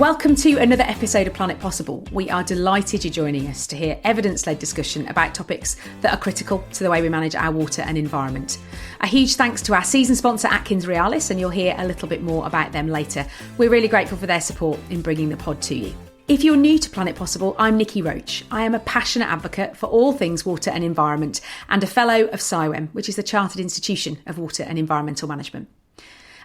Welcome to another episode of Planet Possible. We are delighted you're joining us to hear evidence-led discussion about topics that are critical to the way we manage our water and environment. A huge thanks to our season sponsor Atkins Realis, and you'll hear a little bit more about them later. We're really grateful for their support in bringing the pod to you. If you're new to Planet Possible, I'm Nikki Roach. I am a passionate advocate for all things water and environment and a fellow of CIWEM, which is the Chartered Institution of Water and Environmental Management.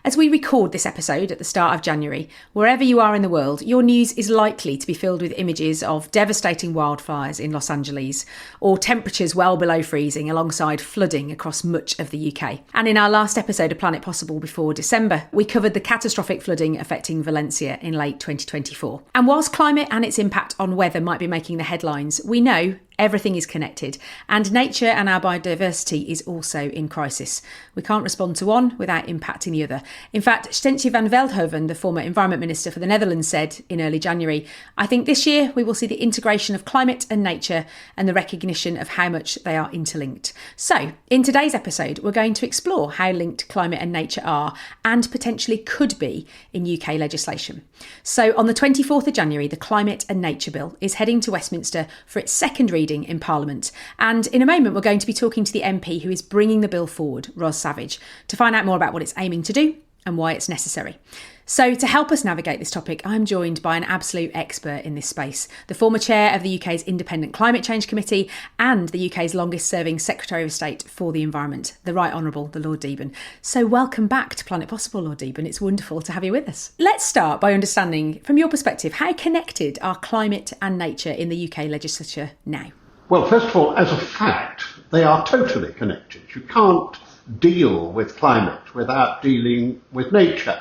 As we record this episode at the start of January, wherever you are in the world, your news is likely to be filled with images of devastating wildfires in Los Angeles or temperatures well below freezing alongside flooding across much of the UK. And in our last episode of Planet Possible before December, we covered the catastrophic flooding affecting Valencia in late 2024. And whilst climate and its impact on weather might be making the headlines, we know everything is connected, and nature and our biodiversity is also in crisis. We can't respond to one without impacting the other. In fact, Stentje van Veldhoven, the former Environment Minister for the Netherlands, said in early January, "I think this year we will see the integration of climate and nature and the recognition of how much they are interlinked." So, in today's episode, we're going to explore how linked climate and nature are and potentially could be in UK legislation. So, on the 24th of January, the Climate and Nature Bill is heading to Westminster for its second reading in Parliament. And in a moment, we're going to be talking to the MP who is bringing the bill forward, Roz Savage, to find out more about what it's aiming to do and why it's necessary. So to help us navigate this topic, I'm joined by an absolute expert in this space, the former chair of the UK's Independent Climate Change Committee and the UK's longest serving Secretary of State for the Environment, the Right Honourable, the Lord Deben. So welcome back to Planet Possible, Lord Deben. It's wonderful to have you with us. Let's start by understanding, from your perspective, how connected are climate and nature in the UK legislature now? Well, first of all, as a fact, they are totally connected. You can't deal with climate without dealing with nature,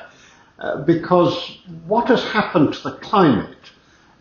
because what has happened to the climate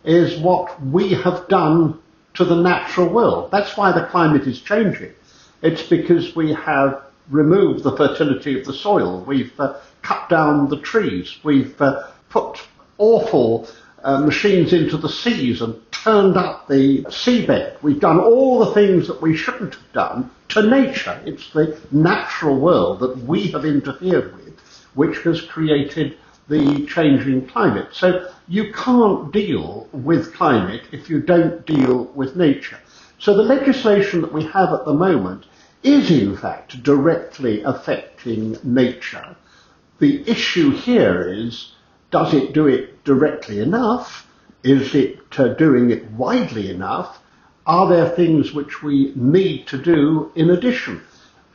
is what we have done to the natural world. That's why the climate is changing. It's because we have removed the fertility of the soil. We've cut down the trees. We've put awful machines into the seas and turned up the seabed. We've done all the things that we shouldn't have done to nature. It's the natural world that we have interfered with, which has created the changing climate. So you can't deal with climate if you don't deal with nature. So the legislation that we have at the moment is in fact directly affecting nature. The issue here is, does it do it directly enough? Is it doing it widely enough? Are there things which we need to do in addition?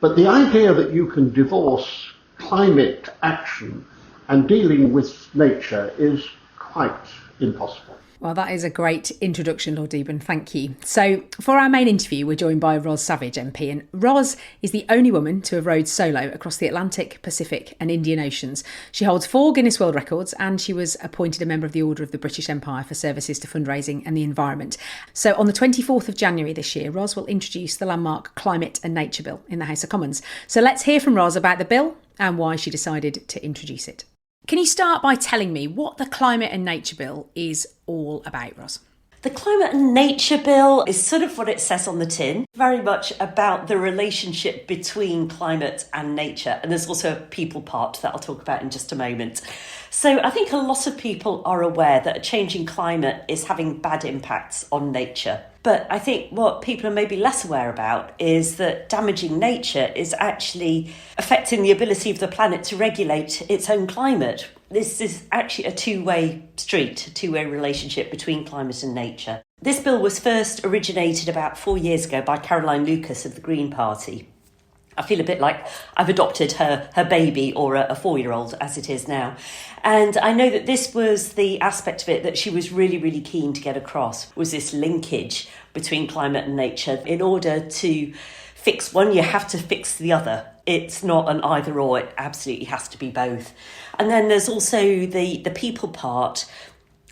But the idea that you can divorce climate action and dealing with nature is quite impossible. Well, that is a great introduction, Lord Deben. Thank you. So for our main interview, we're joined by Roz Savage MP, and Roz is the only woman to have rowed solo across the Atlantic, Pacific and Indian Oceans. She holds 4 Guinness World Records, and she was appointed a member of the Order of the British Empire for services to fundraising and the environment. So on the 24th of January this year, Roz will introduce the landmark Climate and Nature Bill in the House of Commons. So let's hear from Roz about the bill and why she decided to introduce it. Can you start by telling me what the Climate and Nature Bill is all about, Roz? The Climate and Nature Bill is sort of what it says on the tin, very much about the relationship between climate and nature. And there's also a people part that I'll talk about in just a moment. So I think a lot of people are aware that a changing climate is having bad impacts on nature. But I think what people are maybe less aware about is that damaging nature is actually affecting the ability of the planet to regulate its own climate. This is actually a two-way street, a two-way relationship between climate and nature. This bill was first originated about 4 years ago by Caroline Lucas of the Green Party. I feel a bit like I've adopted her baby, or a 4-year-old as it is now. And I know that this was the aspect of it that she was really, really keen to get across, was this linkage between climate and nature. In order to fix one, you have to fix the other. It's not an either or, it absolutely has to be both. And then there's also the people part,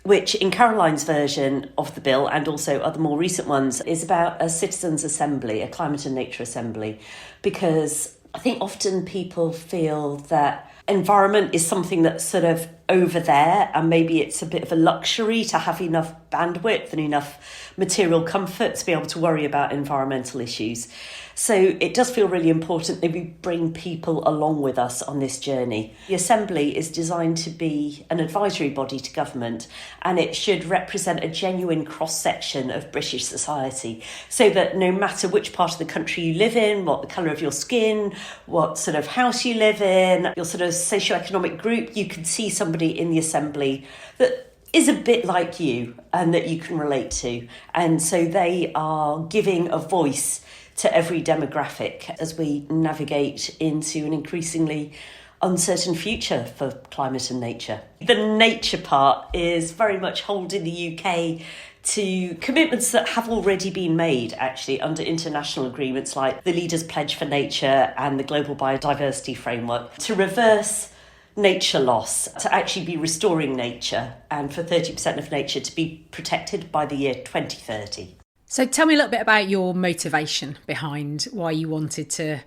which in Caroline's version of the bill and also other more recent ones is about a citizens' assembly, a climate and nature assembly, because I think often people feel that environment is something that's sort of over there, and maybe it's a bit of a luxury to have enough bandwidth and enough material comfort to be able to worry about environmental issues. So it does feel really important that we bring people along with us on this journey. The Assembly is designed to be an advisory body to government, and it should represent a genuine cross-section of British society, so that no matter which part of the country you live in, what the colour of your skin, what sort of house you live in, your sort of socio-economic group, you can see somebody in the Assembly that is a bit like you and that you can relate to. And so they are giving a voice to every demographic as we navigate into an increasingly uncertain future for climate and nature. The nature part is very much holding the UK to commitments that have already been made, actually, under international agreements like the Leaders' Pledge for Nature and the Global Biodiversity Framework, to reverse nature loss, to actually be restoring nature, and for 30% of nature to be protected by the year 2030. So tell me a little bit about your motivation behind why you wanted to,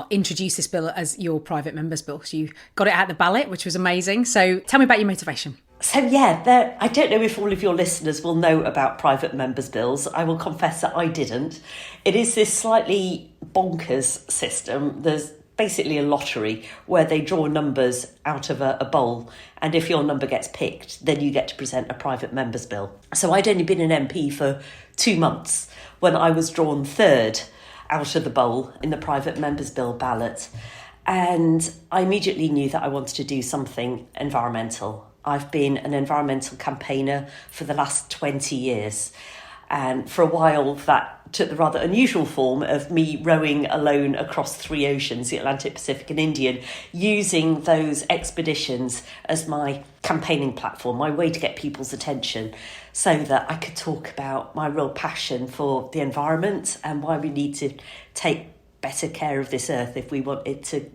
introduce this bill as your private member's bill. So you got it at the ballot, which was amazing. So tell me about your motivation. So I don't know if all of your listeners will know about private members' bills. I will confess that I didn't. It is this slightly bonkers system. There's basically a lottery where they draw numbers out of a bowl, and if your number gets picked, then you get to present a private member's bill. So I'd only been an MP for 2 months when I was drawn third out of the bowl in the private member's bill ballot, and I immediately knew that I wanted to do something environmental. I've been an environmental campaigner for the last 20 years. And for a while, that took the rather unusual form of me rowing alone across 3 oceans, the Atlantic, Pacific and Indian, using those expeditions as my campaigning platform, my way to get people's attention, so that I could talk about my real passion for the environment and why we need to take better care of this earth if we want it to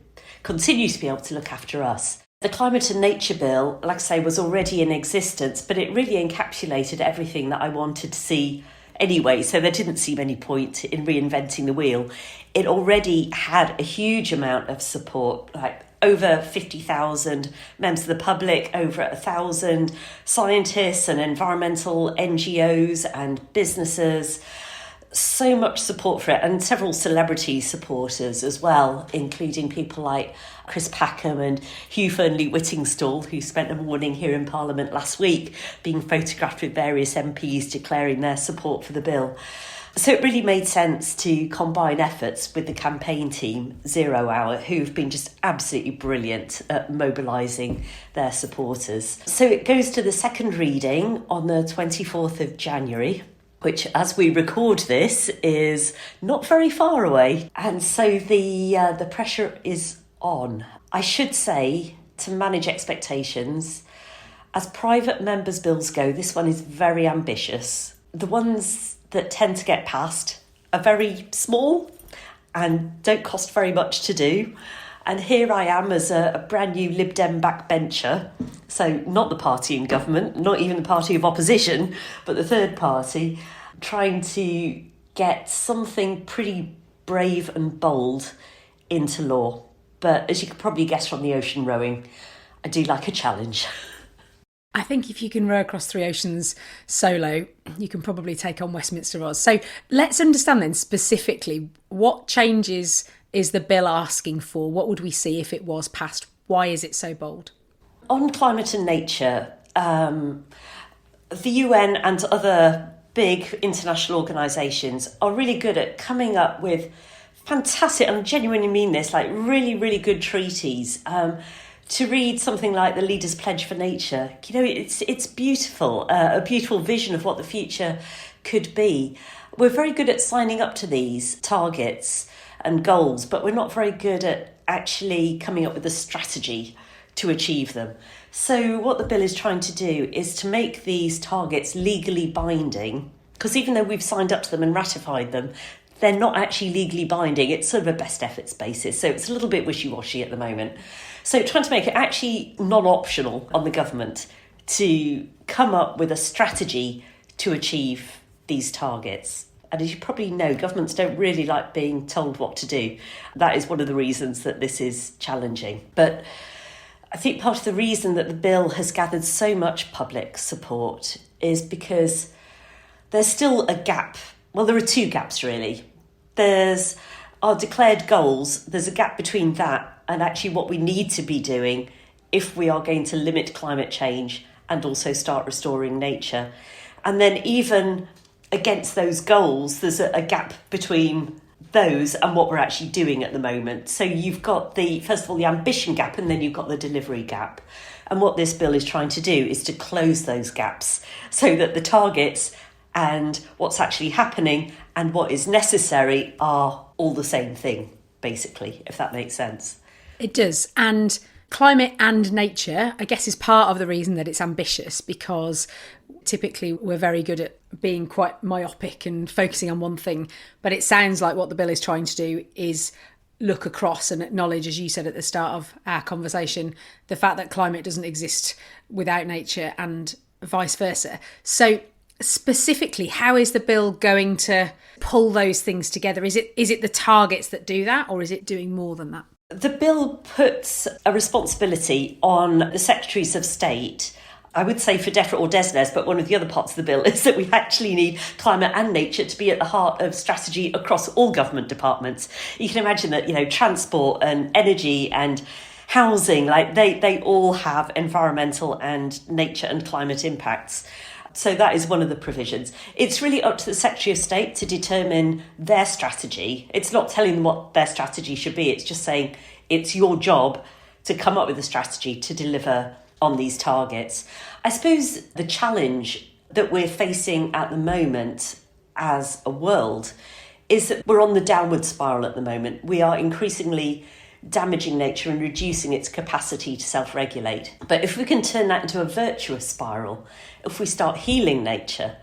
continue to be able to look after us. The Climate and Nature Bill, like I say, was already in existence, but it really encapsulated everything that I wanted to see anyway, so there didn't seem any point in reinventing the wheel. It already had a huge amount of support, like over 50,000 members of the public, over 1,000 scientists and environmental NGOs and businesses. So much support for it, and several celebrity supporters as well, including people like Chris Packham and Hugh Fearnley-Whittingstall, who spent a morning here in Parliament last week being photographed with various MPs declaring their support for the bill. So it really made sense to combine efforts with the campaign team, 0 Hour, who've been just absolutely brilliant at mobilising their supporters. So it goes to the second reading on the 24th of January. Which, as we record this, is not very far away. And so the pressure is on. I should say, to manage expectations, as private members' bills go, this one is very ambitious. The ones that tend to get passed are very small and don't cost very much to do. And here I am as a brand new Lib Dem backbencher, so not the party in government, not even the party of opposition, but the third party, trying to get something pretty brave and bold into law. But as you could probably guess from the ocean rowing, I do like a challenge. I think if you can row across 3 oceans solo, you can probably take on Westminster Roz. So let's understand then specifically, what changes is the bill asking for? What would we see if it was passed? Why is it so bold? On climate and nature, the UN and other big international organisations are really good at coming up with fantastic, and I genuinely mean this, like really, really good treaties. To read something like the Leaders' Pledge for Nature, it's beautiful, a beautiful vision of what the future could be. We're very good at signing up to these targets and goals, but we're not very good at actually coming up with a strategy to achieve them. So what the bill is trying to do is to make these targets legally binding, because even though we've signed up to them and ratified them, they're not actually legally binding. It's sort of a best efforts basis. So it's a little bit wishy-washy at the moment. So trying to make it actually non-optional on the government to come up with a strategy to achieve these targets. And as you probably know, governments don't really like being told what to do. That is one of the reasons that this is challenging. But I think part of the reason that the bill has gathered so much public support is because there's still a gap. Well, there are two gaps really. There's our declared goals. There's a gap between that and actually what we need to be doing if we are going to limit climate change and also start restoring nature. And then even against those goals, there's a gap between those and what we're actually doing at the moment. So you've got first of all, the ambition gap, and then you've got the delivery gap. And what this bill is trying to do is to close those gaps so that the targets and what's actually happening and what is necessary are all the same thing, basically, if that makes sense. It does. And climate and nature, I guess, is part of the reason that it's ambitious, because typically we're very good at being quite myopic and focusing on one thing. But it sounds like what the bill is trying to do is look across and acknowledge, as you said at the start of our conversation, the fact that climate doesn't exist without nature and vice versa. So specifically, how is the bill going to pull those things together? Is it the targets that do that, or is it doing more than that? The bill puts a responsibility on the Secretaries of State, I would say for DEFRA or DESNES, but one of the other parts of the bill is that we actually need climate and nature to be at the heart of strategy across all government departments. You can imagine that, transport and energy and housing, they all have environmental and nature and climate impacts. So that is one of the provisions. It's really up to the Secretary of State to determine their strategy. It's not telling them what their strategy should be. It's just saying it's your job to come up with a strategy to deliver on these targets. I suppose the challenge that we're facing at the moment as a world is that we're on the downward spiral at the moment. We are increasingly damaging nature and reducing its capacity to self-regulate. But if we can turn that into a virtuous spiral, if we start healing nature,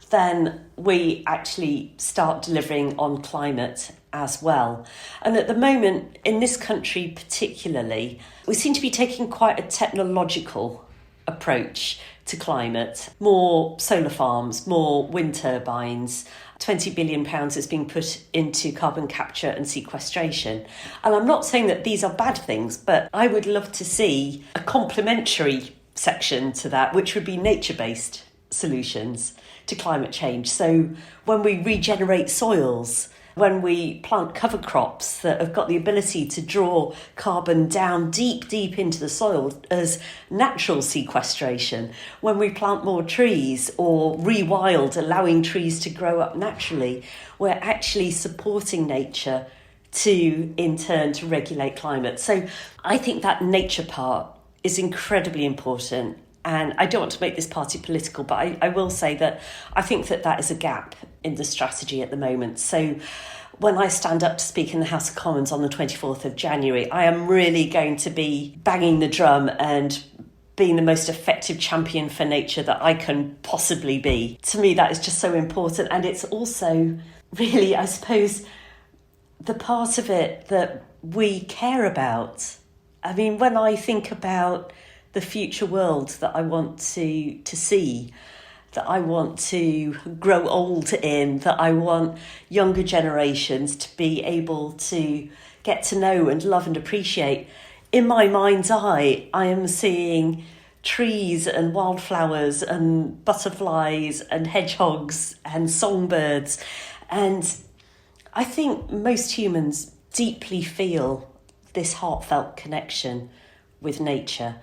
then we actually start delivering on climate as well. And at the moment, in this country particularly, we seem to be taking quite a technological approach to climate. More solar farms, more wind turbines, £20 billion is being put into carbon capture and sequestration. And I'm not saying that these are bad things, but I would love to see a complementary section to that, which would be nature-based solutions to climate change. So when we regenerate soils, when we plant cover crops that have got the ability to draw carbon down deep into the soil as natural sequestration, when we plant more trees or rewild, allowing trees to grow up naturally, we're actually supporting nature to, in turn, to regulate climate. So I think that nature part is incredibly important. And I don't want to make this party political, but I will say that I think that is a gap in the strategy at the moment. So when I stand up to speak in the House of Commons on the 24th of January, I am really going to be banging the drum and being the most effective champion for nature that I can possibly be. To me, that is just so important. And it's also really, I suppose, the part of it that we care about. I mean, when I think about the future world that I want to see, that I want to grow old in, that I want younger generations to be able to get to know and love and appreciate. In my mind's eye, I am seeing trees and wildflowers and butterflies and hedgehogs and songbirds. And I think most humans deeply feel this heartfelt connection with nature.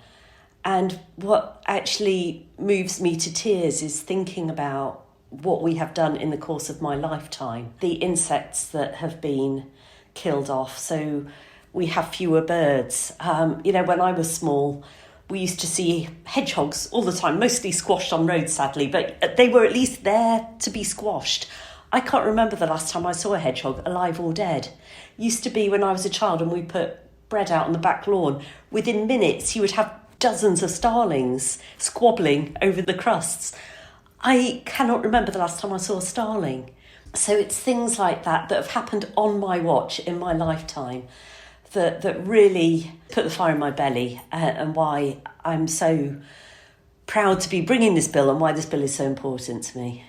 And what actually moves me to tears is thinking about what we have done in the course of my lifetime. The insects that have been killed off, so we have fewer birds. When I was small, we used to see hedgehogs all the time, mostly squashed on roads, sadly, but they were at least there to be squashed. I can't remember the last time I saw a hedgehog, alive or dead. Used to be when I was a child and we put bread out on the back lawn. Within minutes, you would have dozens of starlings squabbling over the crusts. I cannot remember the last time I saw a starling. So it's things like that have happened on my watch in my lifetime that really put the fire in my belly, and why I'm so proud to be bringing this bill and why this bill is so important to me.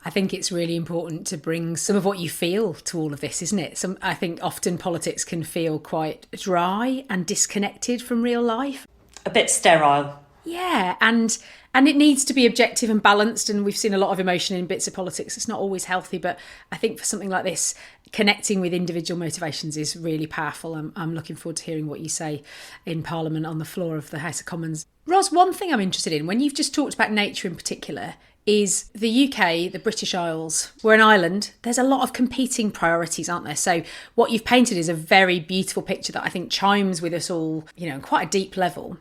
I think it's really important to bring some of what you feel to all of this, isn't it? I think often politics can feel quite dry and disconnected from real life. A bit sterile. Yeah, and it needs to be objective and balanced, and we've seen a lot of emotion in bits of politics. It's not always healthy, but I think for something like this, connecting with individual motivations is really powerful. I'm looking forward to hearing what you say in Parliament on the floor of the House of Commons. Roz, one thing I'm interested in, when you've just talked about nature in particular, is the UK, the British Isles. We're an island. There's a lot of competing priorities, aren't there? So what you've painted is a very beautiful picture that I think chimes with us all, on quite a deep level.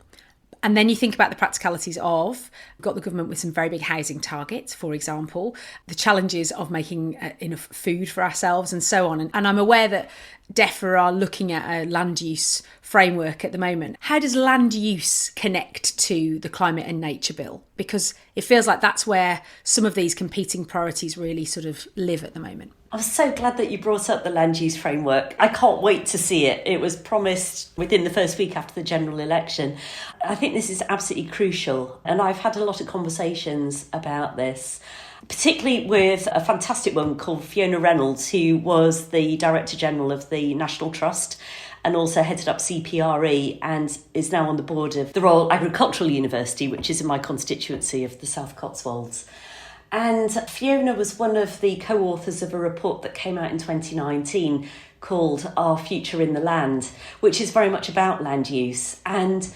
And then you think about the practicalities of, we've got the government with some very big housing targets, for example, the challenges of making enough food for ourselves and so on. And I'm aware that DEFRA are looking at a land use framework at the moment. How does land use connect to the climate and nature bill? Because it feels like that's where some of these competing priorities really sort of live at the moment. I'm so glad that you brought up the land use framework. I can't wait to see it. It was promised within the first week after the general election. I think this is absolutely crucial. And I've had a lot of conversations about this, particularly with a fantastic woman called Fiona Reynolds, who was the Director General of the National Trust and also headed up CPRE and is now on the board of the Royal Agricultural University, which is in my constituency of the South Cotswolds. And Fiona was one of the co-authors of a report that came out in 2019 called Our Future in the Land, which is very much about land use. And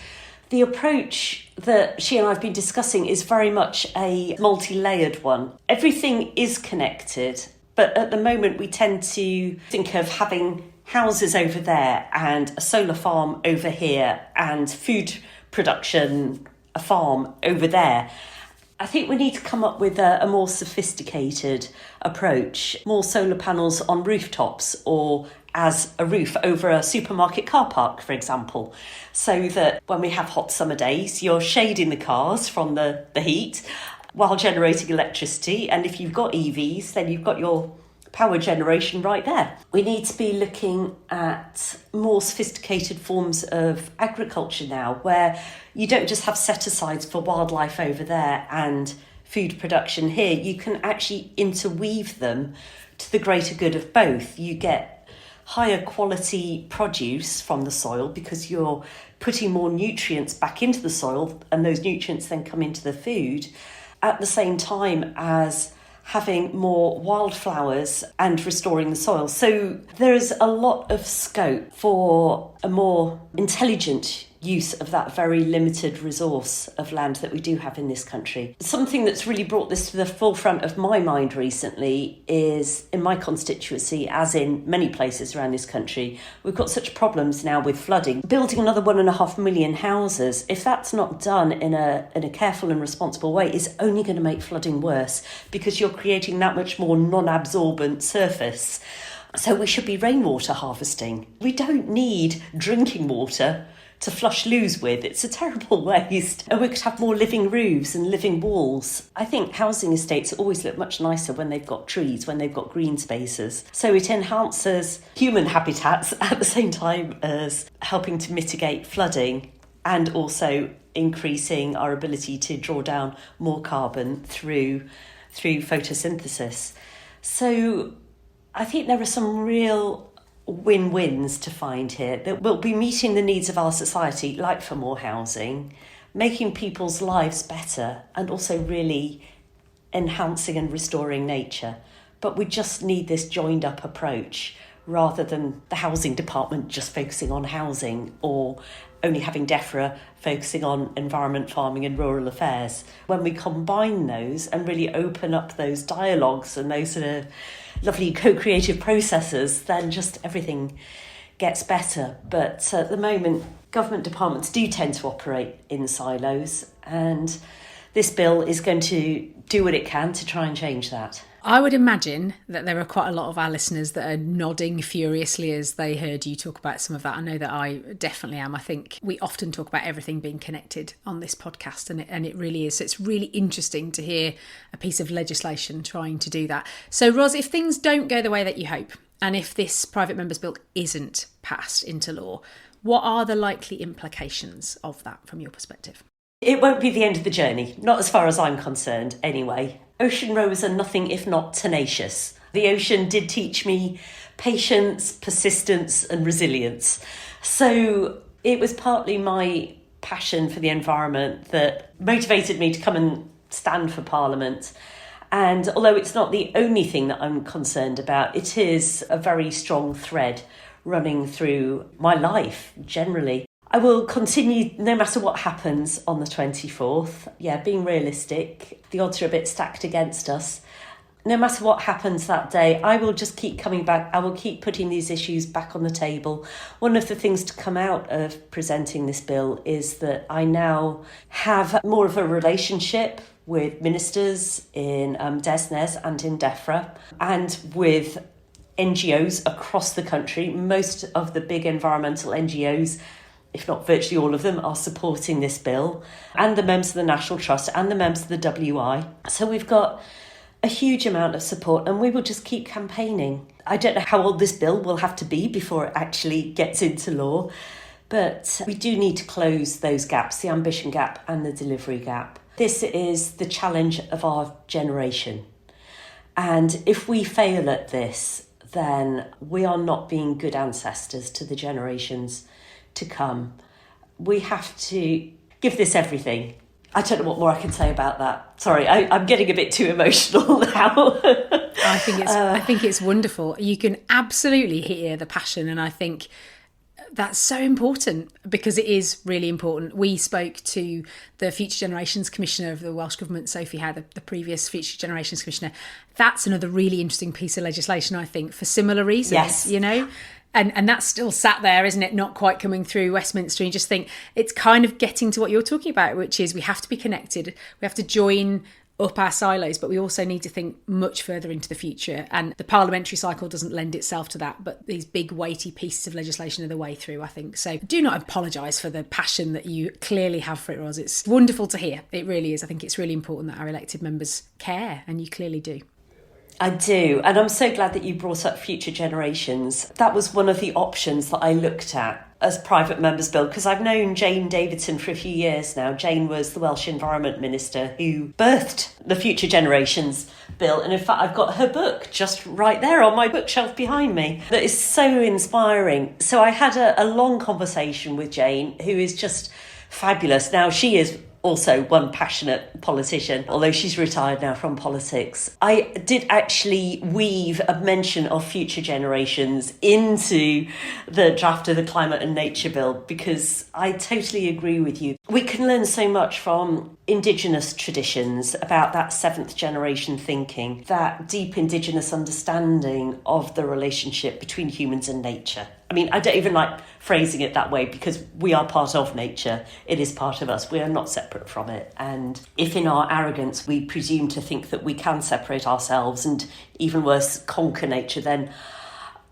the approach that she and I have been discussing is very much a multi-layered one. Everything is connected, but at the moment we tend to think of having houses over there and a solar farm over here and food production, a farm over there. I think we need to come up with a more sophisticated approach, more solar panels on rooftops or as a roof over a supermarket car park, for example, so that when we have hot summer days, you're shading the cars from the heat while generating electricity. And if you've got EVs, then you've got your power generation right there. We need to be looking at more sophisticated forms of agriculture now, where you don't just have set-asides for wildlife over there and food production here. You can actually interweave them to the greater good of both. You get higher quality produce from the soil because you're putting more nutrients back into the soil, and those nutrients then come into the food, at the same time as having more wildflowers and restoring the soil. So there's a lot of scope for a more intelligent use of that very limited resource of land that we do have in this country. Something that's really brought this to the forefront of my mind recently is in my constituency, as in many places around this country, we've got such problems now with flooding. Building another 1.5 million houses, if that's not done in a careful and responsible way, is only going to make flooding worse because you're creating that much more non-absorbent surface. So we should be rainwater harvesting. We don't need drinking water to flush loos with. It's a terrible waste. And we could have more living roofs and living walls. I think housing estates always look much nicer when they've got trees, when they've got green spaces. So it enhances human habitats at the same time as helping to mitigate flooding and also increasing our ability to draw down more carbon through photosynthesis. So I think there are some real win-wins to find here that will be meeting the needs of our society, like for more housing, making people's lives better, and also really enhancing and restoring nature. But we just need this joined up approach rather than the housing department just focusing on housing or only having DEFRA focusing on environment, farming and rural affairs. When we combine those and really open up those dialogues and those sort of lovely co-creative processes, then just everything gets better. But at the moment, government departments do tend to operate in silos, and this bill is going to do what it can to try and change that. I would imagine that there are quite a lot of our listeners that are nodding furiously as they heard you talk about some of that. I know that I definitely am. I think we often talk about everything being connected on this podcast, and it really is. So it's really interesting to hear a piece of legislation trying to do that. So, Roz, if things don't go the way that you hope, and if this private member's bill isn't passed into law, what are the likely implications of that from your perspective? It won't be the end of the journey, not as far as I'm concerned anyway. Ocean rowers are nothing if not tenacious. The ocean did teach me patience, persistence and resilience. So it was partly my passion for the environment that motivated me to come and stand for Parliament. And although it's not the only thing that I'm concerned about, it is a very strong thread running through my life generally. I will continue no matter what happens on the 24th. Yeah, being realistic, the odds are a bit stacked against us. No matter what happens that day, I will just keep coming back. I will keep putting these issues back on the table. One of the things to come out of presenting this bill is that I now have more of a relationship with ministers in DESNES and in DEFRA and with NGOs across the country. Most of the big environmental NGOs, if not virtually all of them, are supporting this bill, and the members of the National Trust and the members of the WI. So we've got a huge amount of support and we will just keep campaigning. I don't know how old this bill will have to be before it actually gets into law, but we do need to close those gaps, the ambition gap and the delivery gap. This is the challenge of our generation. And if we fail at this, then we are not being good ancestors to the generations to come. We have to give this everything. I don't know what more I can say about that. Sorry, I'm getting a bit too emotional now. I think it's wonderful. You can absolutely hear the passion, and I think that's so important because it is really important. We spoke to the Future Generations Commissioner of the Welsh Government, Sophie Howe, the previous Future Generations Commissioner. That's another really interesting piece of legislation, I think, for similar reasons, yes. You know? And that's still sat there, isn't it? Not quite coming through Westminster. And you just think it's kind of getting to what you're talking about, which is we have to be connected. We have to join up our silos, but we also need to think much further into the future. And the parliamentary cycle doesn't lend itself to that, but these big weighty pieces of legislation are the way through, I think. So do not apologise for the passion that you clearly have for it, Roz. It's wonderful to hear. It really is. I think it's really important that our elected members care, and you clearly do. I do, and I'm so glad that you brought up Future Generations. That was one of the options that I looked at as Private Members Bill, because I've known Jane Davidson for a few years now. Jane was the Welsh Environment Minister who birthed the Future Generations Bill, and in fact I've got her book just right there on my bookshelf behind me that is so inspiring. So I had a long conversation with Jane, who is just fabulous. Now, she is also one passionate politician, although she's retired now from politics. I did actually weave a mention of Future Generations into the draft of the Climate and Nature Bill because I totally agree with you. We can learn so much from Indigenous traditions about that seventh generation thinking, that deep Indigenous understanding of the relationship between humans and nature. I mean, I don't even like phrasing it that way because we are part of nature. It is part of us. We are not separate from it. And if in our arrogance we presume to think that we can separate ourselves and even worse, conquer nature, then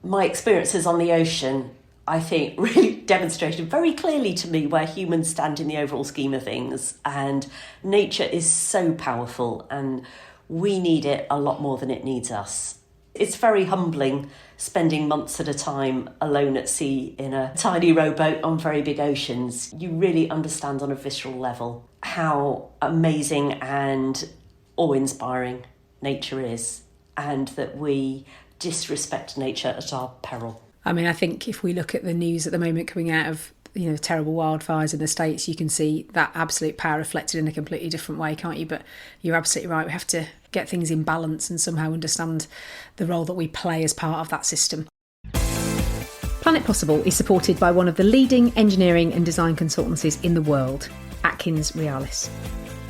my experiences on the ocean, I think, really demonstrated very clearly to me where humans stand in the overall scheme of things. And nature is so powerful and we need it a lot more than it needs us. It's very humbling spending months at a time alone at sea in a tiny rowboat on very big oceans. You really understand on a visceral level how amazing and awe-inspiring nature is, and that we disrespect nature at our peril. I mean, I think if we look at the news at the moment coming out of, you know, terrible wildfires in the States, you can see that absolute power reflected in a completely different way, can't you? But you're absolutely right. We have to get things in balance and somehow understand the role that we play as part of that system. Planet Possible is supported by one of the leading engineering and design consultancies in the world, Atkins Realis.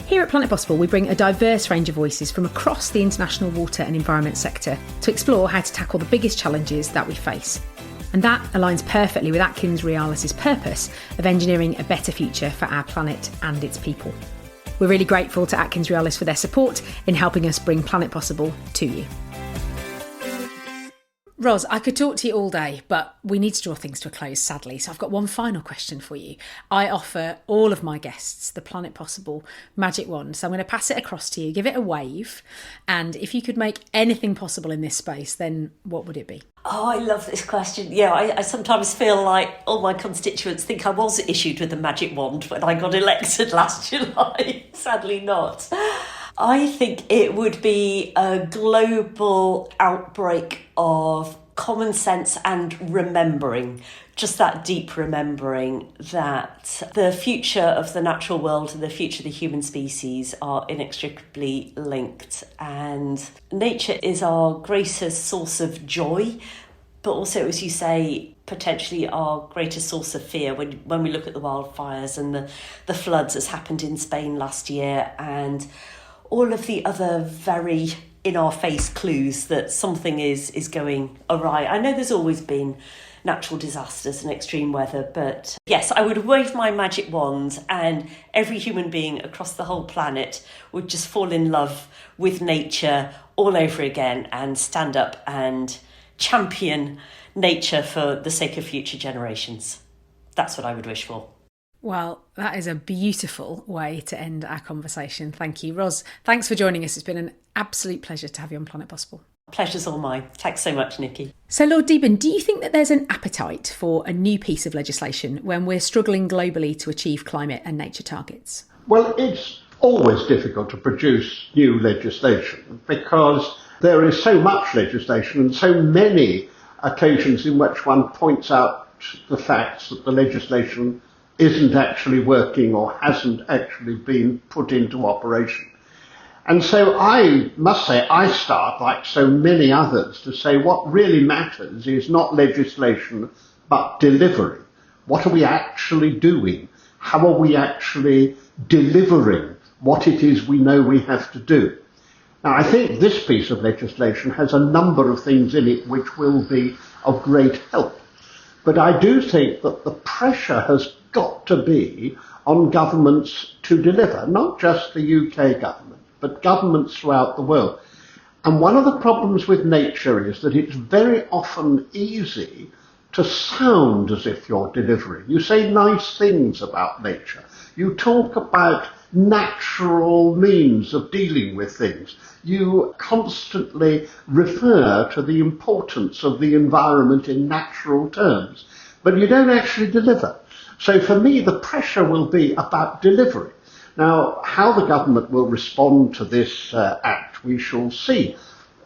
Here at Planet Possible, we bring a diverse range of voices from across the international water and environment sector to explore how to tackle the biggest challenges that we face. And that aligns perfectly with Atkins Realis' purpose of engineering a better future for our planet and its people. We're really grateful to Atkins Realis for their support in helping us bring Planet Possible to you. Roz, I could talk to you all day, but we need to draw things to a close, sadly. So I've got one final question for you. I offer all of my guests the Planet Possible magic wand. So I'm going to pass it across to you, give it a wave. And if you could make anything possible in this space, then what would it be? Oh, I love this question. Yeah, I sometimes feel like all my constituents think I was issued with a magic wand when I got elected last July. Sadly not. I think it would be a global outbreak of common sense and remembering, just that deep remembering that the future of the natural world and the future of the human species are inextricably linked. And nature is our greatest source of joy, but also, as you say, potentially our greatest source of fear when we look at the wildfires and the floods that's happened in Spain last year and all of the other very in-our-face clues that something is going awry. I know there's always been natural disasters and extreme weather, but yes, I would wave my magic wand and every human being across the whole planet would just fall in love with nature all over again and stand up and champion nature for the sake of future generations. That's what I would wish for. Well, that is a beautiful way to end our conversation. Thank you. Roz, thanks for joining us. It's been an absolute pleasure to have you on Planet Possible. Pleasure's all mine. Thanks so much, Nikki. So, Lord Deben, do you think that there's an appetite for a new piece of legislation when we're struggling globally to achieve climate and nature targets? Well, it's always difficult to produce new legislation because there is so much legislation and so many occasions in which one points out the facts that the legislation isn't actually working or hasn't actually been put into operation. And so I must say, I start, like so many others, to say what really matters is not legislation, but delivery. What are we actually doing? How are we actually delivering what it is we know we have to do? Now, I think this piece of legislation has a number of things in it which will be of great help. But I do think that the pressure has got to be on governments to deliver, not just the UK government, but governments throughout the world. And one of the problems with nature is that it's very often easy to sound as if you're delivering. You say nice things about nature. You talk about natural means of dealing with things. You constantly refer to the importance of the environment in natural terms, but you don't actually deliver. So for me, the pressure will be about delivery. Now, how the government will respond to this act, we shall see.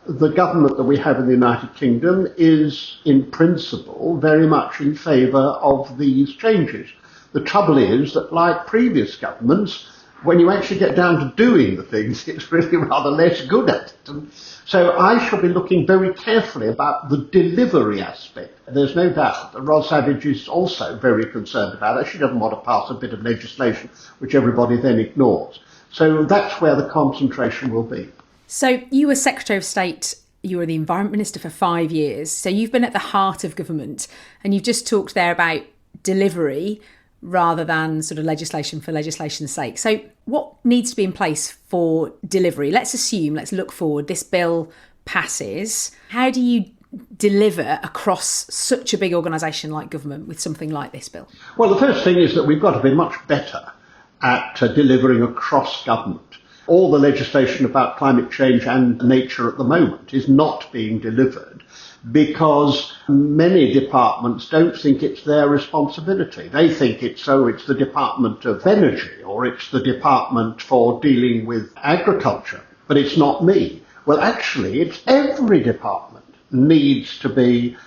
The government that we have in the United Kingdom is, in principle, very much in favour of these changes. The trouble is that, like previous governments, when you actually get down to doing the things, it's really rather less good at it. And so I shall be looking very carefully about the delivery aspect. There's no doubt that Roz Savage is also very concerned about it. She doesn't want to pass a bit of legislation which everybody then ignores. So that's where the concentration will be. So you were Secretary of State, you were the Environment Minister for 5 years. So you've been at the heart of government, and you've just talked there about delivery rather than sort of legislation for legislation's sake. So what needs to be in place for delivery? Let's look forward, this bill passes. How do you deliver across such a big organisation like government with something like this bill? Well, the first thing is that we've got to be much better at delivering across government. All the legislation about climate change and nature at the moment is not being delivered because many departments don't think it's their responsibility. They think it's the Department of Energy or it's the Department for dealing with agriculture, but it's not me. Well, actually, it's every department needs to be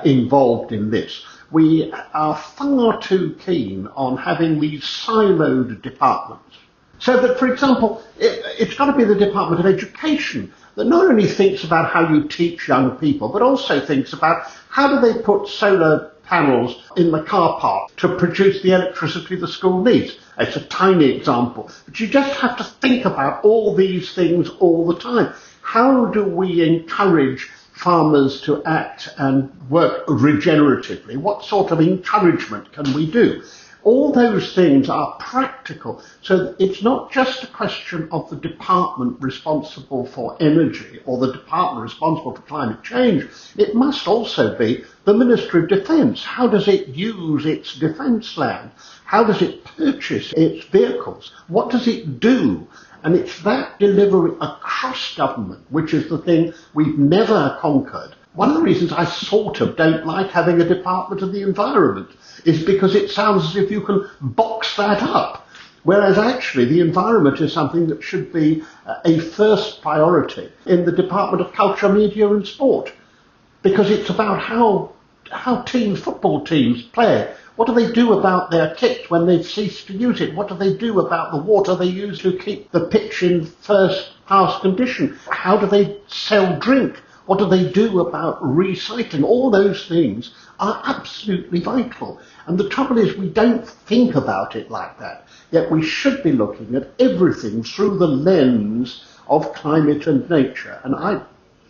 involved in this. We are far too keen on having these siloed departments. So that, for example, it's got to be the Department of Education that not only thinks about how you teach young people, but also thinks about how do they put solar panels in the car park to produce the electricity the school needs. It's a tiny example, but you just have to think about all these things all the time. How do we encourage farmers to act and work regeneratively? What sort of encouragement can we do? All those things are practical. So it's not just a question of the department responsible for energy or the department responsible for climate change. It must also be the Ministry of Defence. How does it use its defence land? How does it purchase its vehicles? What does it do? And it's that delivery across government, which is the thing we've never conquered. One of the reasons I sort of don't like having a Department of the Environment is because it sounds as if you can box that up. Whereas actually the environment is something that should be a first priority in the Department of Culture, Media and Sport, because it's about how football teams play. What do they do about their kit when they've ceased to use it? What do they do about the water they use to keep the pitch in first-class condition? How do they sell drink? What do they do about recycling? All those things are absolutely vital. And the trouble is we don't think about it like that. Yet we should be looking at everything through the lens of climate and nature. And I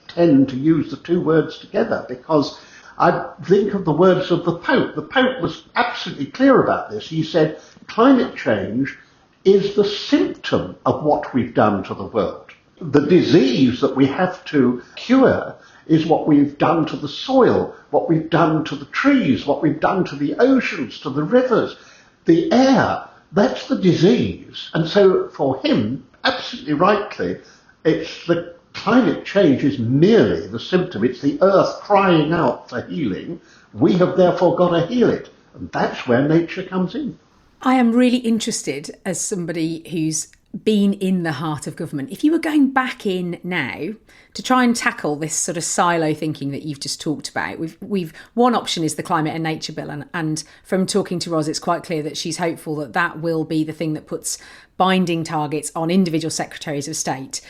tend to use the two words together because I think of the words of the Pope. The Pope was absolutely clear about this. He said, climate change is the symptom of what we've done to the world. The disease that we have to cure is what we've done to the soil, what we've done to the trees, what we've done to the oceans, to the rivers, the air. That's the disease. And so for him, absolutely rightly, it's the climate change is merely the symptom. It's the earth crying out for healing. We have therefore got to heal it. And that's where nature comes in. I am really interested, as somebody who's been in the heart of government, if you were going back in now to try and tackle this sort of silo thinking that you've just talked about, we've one option is the climate and nature bill, and from talking to Roz, it's quite clear that she's hopeful that will be the thing that puts binding targets on individual secretaries of state.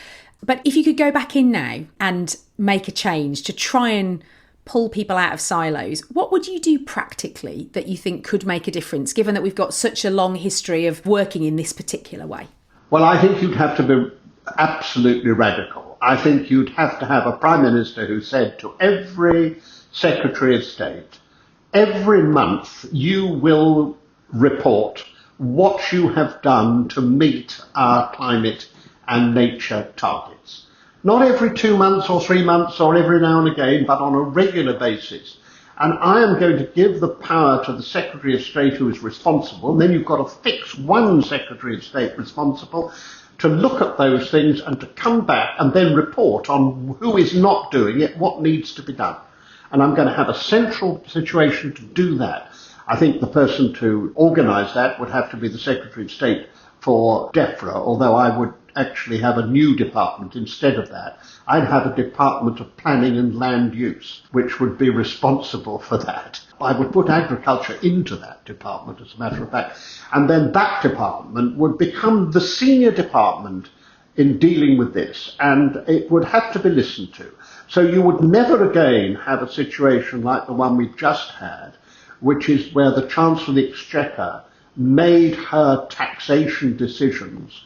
But if you could go back in now and make a change to try and pull people out of silos, what would you do practically that you think could make a difference, given that we've got such a long history of working in this particular way? Well, I think you'd have to be absolutely radical. I think you'd have to have a Prime Minister who said to every Secretary of State, every month you will report what you have done to meet our climate and nature targets. Not every 2 months or 3 months or every now and again, but on a regular basis. And I am going to give the power to the Secretary of State who is responsible. And then you've got to fix one Secretary of State responsible to look at those things and to come back and then report on who is not doing it, what needs to be done. And I'm going to have a central situation to do that. I think the person to organise that would have to be the Secretary of State for DEFRA, although I would actually have a new department instead of that. I'd have a Department of Planning and Land Use, which would be responsible for that. I would put agriculture into that department, as a matter of fact, and then that department would become the senior department in dealing with this, and it would have to be listened to. So you would never again have a situation like the one we've just had, which is where the Chancellor of the Exchequer made her taxation decisions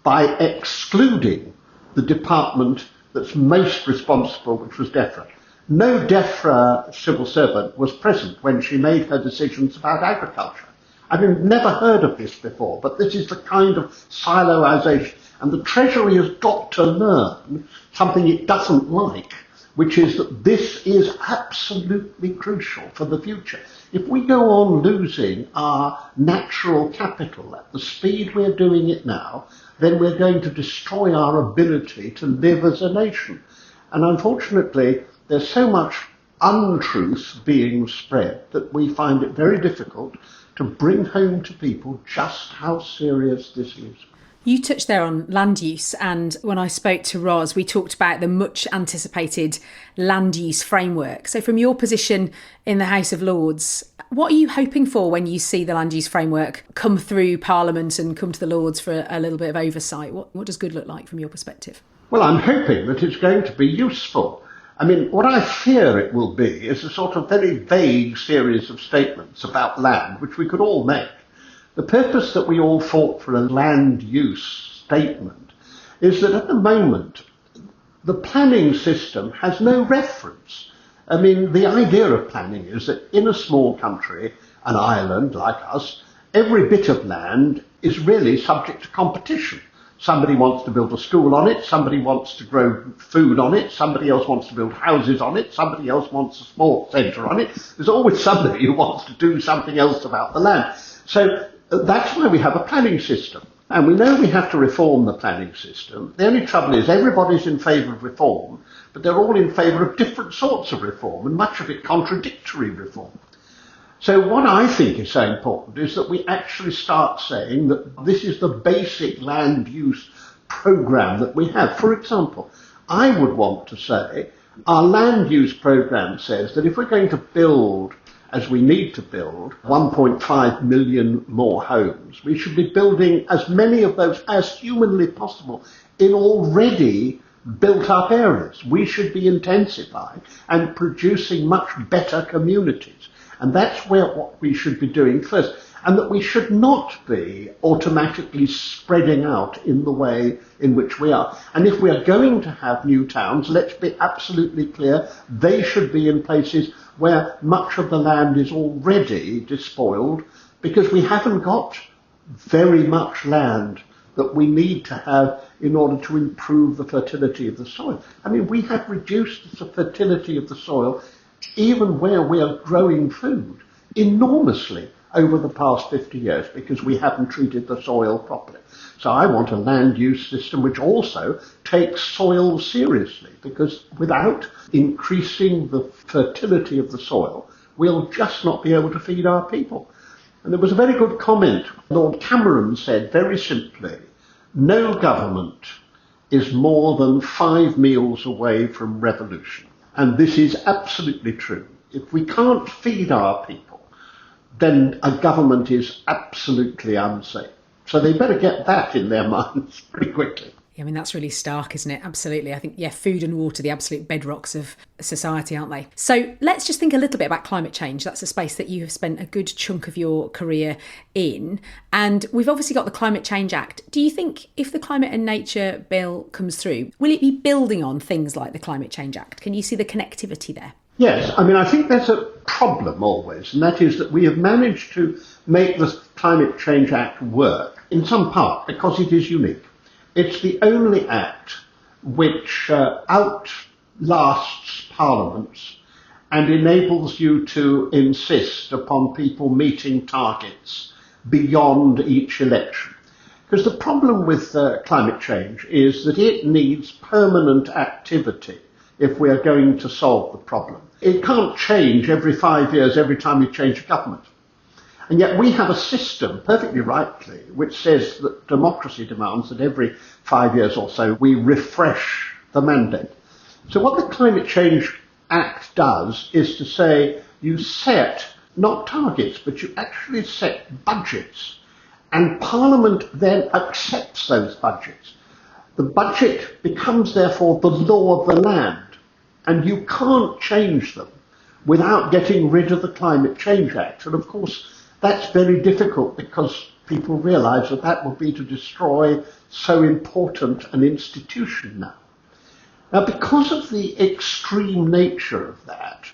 by excluding the department that's most responsible, which was DEFRA. No DEFRA civil servant was present when she made her decisions about agriculture. I mean, never heard of this before, but this is the kind of siloisation. And the Treasury has got to learn something it doesn't like, which is that this is absolutely crucial for the future. If we go on losing our natural capital at the speed we're doing it now, then we're going to destroy our ability to live as a nation. And unfortunately, there's so much untruth being spread that we find it very difficult to bring home to people just how serious this is. You touched there on land use, and when I spoke to Roz, we talked about the much anticipated land use framework. So from your position in the House of Lords, what are you hoping for when you see the land use framework come through Parliament and come to the Lords for a little bit of oversight? What does good look like from your perspective? Well, I'm hoping that it's going to be useful. I mean, what I fear it will be is a sort of very vague series of statements about land, which we could all make. The purpose that we all fought for a land use statement is that at the moment, the planning system has no reference. I mean, the idea of planning is that in a small country, an island like us, every bit of land is really subject to competition. Somebody wants to build a school on it, somebody wants to grow food on it, somebody else wants to build houses on it, somebody else wants a sports centre on it. There's always somebody who wants to do something else about the land. So that's why we have a planning system. And we know we have to reform the planning system. The only trouble is everybody's in favour of reform, but they're all in favour of different sorts of reform, and much of it contradictory reform. So what I think is so important is that we actually start saying that this is the basic land use programme that we have. For example, I would want to say our land use programme says that if we're going to build, as we need to build, 1.5 million more homes, we should be building as many of those as humanly possible in already built up areas. We should be intensifying and producing much better communities. And that's what we should be doing first. And that we should not be automatically spreading out in the way in which we are. And if we are going to have new towns, let's be absolutely clear, they should be in places where much of the land is already despoiled, because we haven't got very much land that we need to have in order to improve the fertility of the soil. I mean, we have reduced the fertility of the soil even where we are growing food enormously over the past 50 years because we haven't treated the soil properly. So I want a land use system which also takes soil seriously, because without increasing the fertility of the soil, we'll just not be able to feed our people. And there was a very good comment. Lord Cameron said very simply, no government is more than 5 meals away from revolution. And this is absolutely true. If we can't feed our people, then a government is absolutely unsafe. So they better get that in their minds pretty quickly. Yeah, I mean, that's really stark, isn't it? Absolutely. I think, food and water, the absolute bedrocks of society, aren't they? So let's just think a little bit about climate change. That's a space that you have spent a good chunk of your career in. And we've obviously got the Climate Change Act. Do you think if the Climate and Nature Bill comes through, will it be building on things like the Climate Change Act? Can you see the connectivity there? Yes, I mean, I think there's a problem always, and that is that we have managed to make the Climate Change Act work, in some part, because it is unique. It's the only act which outlasts parliaments and enables you to insist upon people meeting targets beyond each election. Because the problem with climate change is that it needs permanent activity if we are going to solve the problem. It can't change every 5 years, every time we change a government. And yet we have a system, perfectly rightly, which says that democracy demands that every 5 years or so we refresh the mandate. So what the Climate Change Act does is to say you set not targets, but you actually set budgets. And Parliament then accepts those budgets. The budget becomes therefore the law of the land. And you can't change them without getting rid of the Climate Change Act. And of course, that's very difficult because people realise that that would be to destroy so important an institution now. Now, because of the extreme nature of that,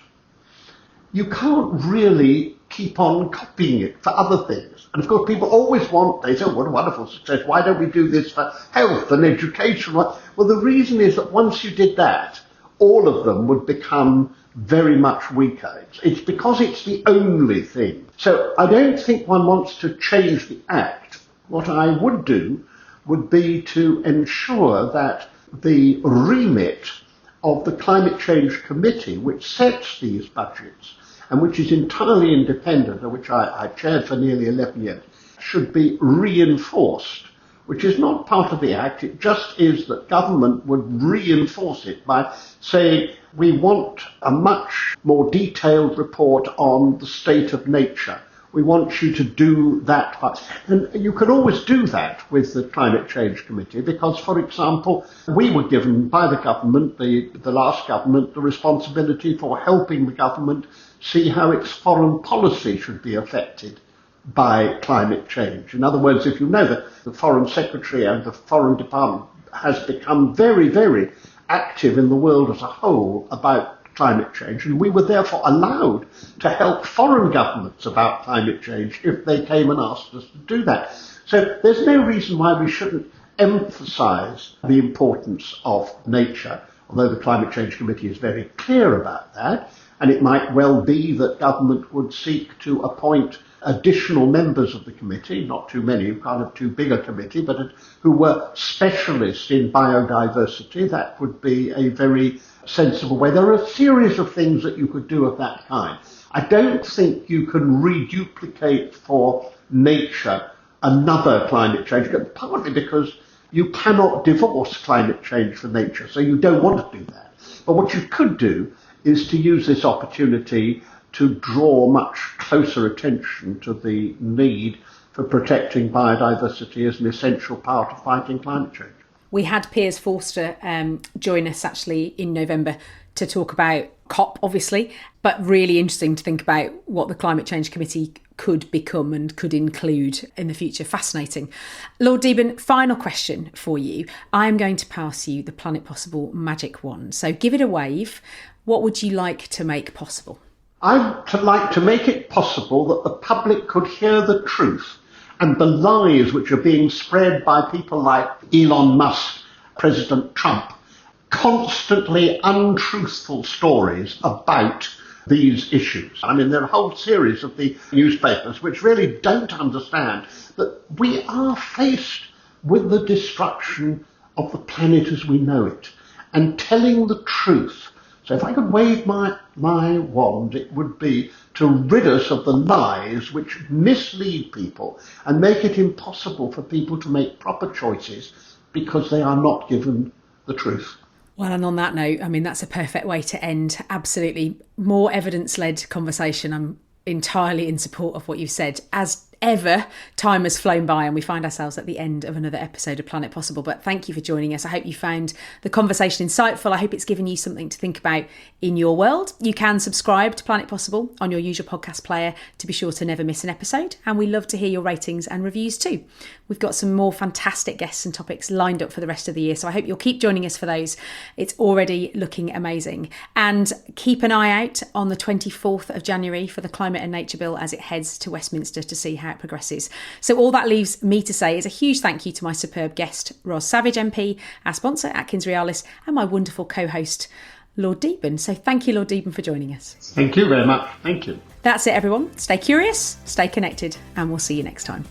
you can't really keep on copying it for other things. And of course, people always they say, oh, what a wonderful success. Why don't we do this for health and education? Well, the reason is that once you did that, all of them would become very much weaker. It's because it's the only thing. So I don't think one wants to change the Act. What I would do would be to ensure that the remit of the Climate Change Committee, which sets these budgets, and which is entirely independent, and which I chaired for nearly 11 years, should be reinforced, which is not part of the Act. It just is that government would reinforce it by saying we want a much more detailed report on the state of nature. We want you to do that part. And you can always do that with the Climate Change Committee because, for example, we were given by the government, the last government, the responsibility for helping the government see how its foreign policy should be affected by climate change. In other words, if you know that the Foreign Secretary and the Foreign Department has become very, very active in the world as a whole about climate change, and we were therefore allowed to help foreign governments about climate change if they came and asked us to do that. So there's no reason why we shouldn't emphasise the importance of nature, although the Climate Change Committee is very clear about that, and it might well be that government would seek to appoint additional members of the committee, not too many, you can't have too big a committee, but who were specialists in biodiversity. That would be a very sensible way. There are a series of things that you could do of that kind. I don't think you can reduplicate for nature another climate change, partly because you cannot divorce climate change from nature, so you don't want to do that. But what you could do is to use this opportunity to draw much closer attention to the need for protecting biodiversity as an essential part of fighting climate change. We had Piers Forster join us actually in November to talk about COP, obviously, but really interesting to think about what the Climate Change Committee could become and could include in the future. Fascinating. Lord Deben, final question for you. I'm going to pass you the Planet Possible magic wand. So give it a wave. What would you like to make possible? I'd like to make it possible that the public could hear the truth and the lies which are being spread by people like Elon Musk, President Trump, constantly untruthful stories about these issues. I mean, there are a whole series of the newspapers which really don't understand that we are faced with the destruction of the planet as we know it, and telling the truth. So if I could wave my wand, it would be to rid us of the lies which mislead people and make it impossible for people to make proper choices because they are not given the truth. Well, and on that note, I mean, that's a perfect way to end. Absolutely. More evidence-led conversation. I'm entirely in support of what you've said. As ever, time has flown by and we find ourselves at the end of another episode of Planet Possible. But thank you for joining us. I hope you found the conversation insightful. I hope it's given you something to think about in your world. You can subscribe to Planet Possible on your usual podcast player to be sure to never miss an episode. And we love to hear your ratings and reviews too. We've got some more fantastic guests and topics lined up for the rest of the year, so I hope you'll keep joining us for those. It's already looking amazing. And keep an eye out on the 24th of January for the Climate and Nature Bill as it heads to Westminster to see how it progresses. So all that leaves me to say is a huge thank you to my superb guest, Roz Savage MP, our sponsor, Atkins Realis, and my wonderful co-host, Lord Deben. So thank you, Lord Deben, for joining us. Thank you very much. Thank you. That's it, everyone. Stay curious, stay connected, and we'll see you next time.